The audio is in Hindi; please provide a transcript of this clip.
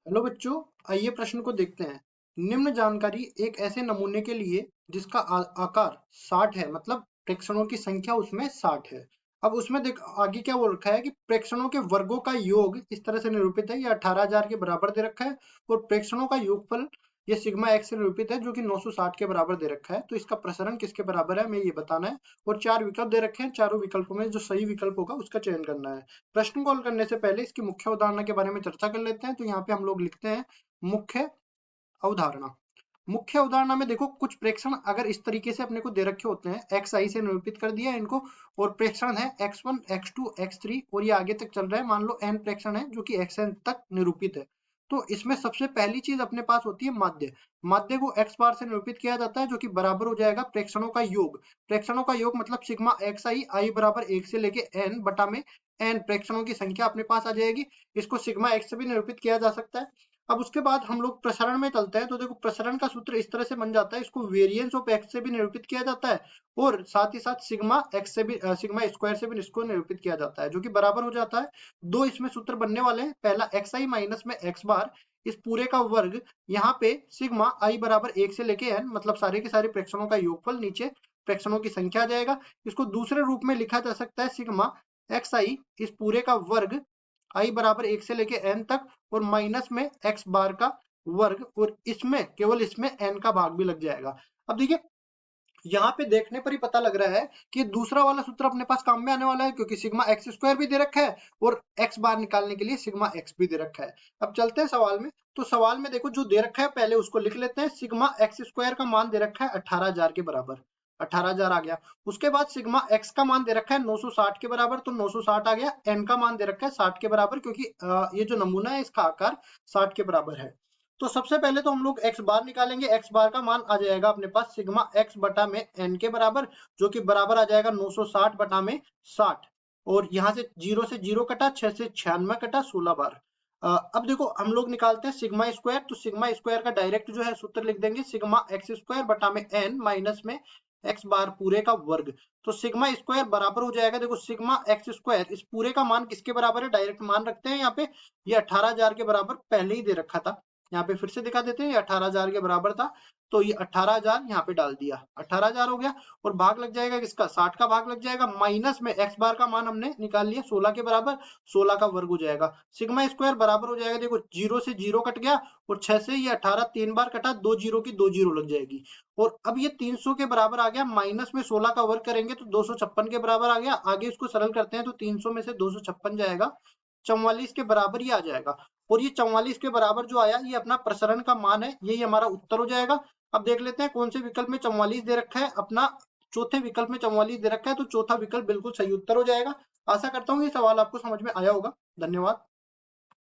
हेलो बच्चों, आइए प्रश्न को देखते हैं। निम्न जानकारी एक ऐसे नमूने के लिए जिसका आकार 60 है, मतलब प्रेक्षणों की संख्या उसमें 60 है। अब उसमें देख आगे क्या बोल रखा है कि प्रेक्षणों के वर्गों का योग इस तरह से निरूपित है, ये 18,000 के बराबर दे रखा है। और प्रेक्षणों का योगफल ये सिग्मा एक्स से निरूपित है, जो कि 960 के बराबर दे रखा है। तो इसका प्रसरण किसके बराबर है, हमें ये बताना है। और 4 विकल्प दे रखे हैं, चारों विकल्पों में जो सही विकल्प होगा उसका चयन करना है। प्रश्न को हल करने से पहले इसकी मुख्य अवधारणा के बारे में चर्चा कर लेते हैं। तो यहाँ पे हम लोग लिखते हैं मुख्य अवधारणा। मुख्य अवधारणा में देखो, कुछ प्रेक्षण अगर इस तरीके से अपने को दे रखे होते हैं, एक्स आई से निरूपित कर दिया है इनको, और प्रेक्षण है x1 x2 x3 और ये आगे तक चल रहा है। मान लो n प्रेक्षण है जो कि xn तक निरूपित है। तो इसमें सबसे पहली चीज अपने पास होती है माध्य। माध्य को x बार से निरूपित किया जाता है, जो कि बराबर हो जाएगा प्रेक्षणों का योग। प्रेक्षणों का योग मतलब सिग्मा एक्स आई बराबर 1 से लेके n बटा में n प्रेक्षणों की संख्या अपने पास आ जाएगी। इसको सिग्मा एक्स से भी निरूपित किया जा सकता है। अब उसके बाद हम लोग प्रसरण में चलते हैं। तो देखो, प्रसरण का सूत्र इस तरह से बन जाता है, इसको वेरिएंस ऑफ एक्स से भी निरूपित किया जाता है और साथ ही साथ सिग्मा एक्स से भी सिग्मा स्क्वायर से भी इसको निरूपित किया जाता है, जो कि बराबर हो जाता है। दो इसमें सूत्र बनने वाले हैं। पहला एक्स आई माइनस में एक्स बार, इस पूरे का वर्ग, यहाँ पे सिग्मा आई बराबर 1 से लेके n, मतलब सारे के सारे प्रेक्षणों का योगफल, नीचे प्रेक्षणों की संख्या आ जाएगा। इसको दूसरे रूप में लिखा जा सकता है सिग्मा एक्स आई इस पूरे का वर्ग, आई बराबर 1 से लेके n तक, और माइनस में x बार का वर्ग, और इसमें केवल इसमें n का भाग भी लग जाएगा। अब देखिए, यहाँ पे देखने पर ही पता लग रहा है कि दूसरा वाला सूत्र अपने पास काम में आने वाला है, क्योंकि सिग्मा एक्स स्क्वायर भी दे रखा है और x बार निकालने के लिए सिग्मा x भी दे रखा है। अब चलते हैं सवाल में। तो सवाल में देखो, जो दे रखा है पहले उसको लिख लेते हैं। सिग्मा एक्स स्क्वायर का मान दे रखा है 18,000 के बराबर, 18,000 आ गया। उसके बाद सिग्मा एक्स का मान दे रखा है 960 के बराबर, तो 960 आ गया। एन का मान दे रखा है 60 के बराबर, क्योंकि ये जो नमूना है इसका आकार 60 के बराबर है। तो सबसे पहले तो हम लोग x बार निकालेंगे। x बार का मान आ जाएगा अपने पास सिग्मा x बटा में n के बराबर, जो कि बराबर आ जाएगा 960 बटा में 60। और यहाँ से 0 से 0 कटा, 6 से 96 कटा, 16 बार। अब देखो, हम लोग निकालते हैं सिग्मा स्क्वायर। तो सिग्मा स्क्वायर का डायरेक्ट जो है सूत्र लिख देंगे, सिग्मा एक्स स्क्वायर बटा में n माइनस में x बार पूरे का वर्ग। तो सिग्मा स्क्वायर बराबर हो जाएगा, देखो सिग्मा एक्स स्क्वायर इस पूरे का मान किसके बराबर है, डायरेक्ट मान रखते हैं यहाँ पे। ये 18,000 के बराबर पहले ही दे रखा था, यहाँ पे फिर से दिखा देते हैं, ये 18,000 के बराबर था। तो ये 18,000 यहाँ पे डाल दिया, 18,000 हो गया। और भाग लग जाएगा किसका, 60 का भाग लग जाएगा। माइनस में x बार का मान हमने निकाल लिया 16 के बराबर, 16 का वर्ग हो जाएगा। सिग्मा स्क्वायर बराबर हो जाएगा, देखो 0 से 0 कट गया, और 6 से ये 18 3 बार कटा, 2 जीरो की 2 जीरो लग जाएगी। और अब ये 300 के बराबर आ गया। माइनस में 16 का वर्ग करेंगे तो 256 के बराबर आ गया। आगे इसको सरल करते हैं तो 300 में से 256 जाएगा, 44 के बराबर ही आ जाएगा। और ये 44 के बराबर जो आया, ये अपना प्रसरण का मान है, यही हमारा उत्तर हो जाएगा। अब देख लेते हैं कौन से विकल्प में 44 दे रखा है। अपना चौथे विकल्प में 44 दे रखा है, तो चौथा विकल्प बिल्कुल सही उत्तर हो जाएगा। आशा करता हूँ ये सवाल आपको समझ में आया होगा। धन्यवाद।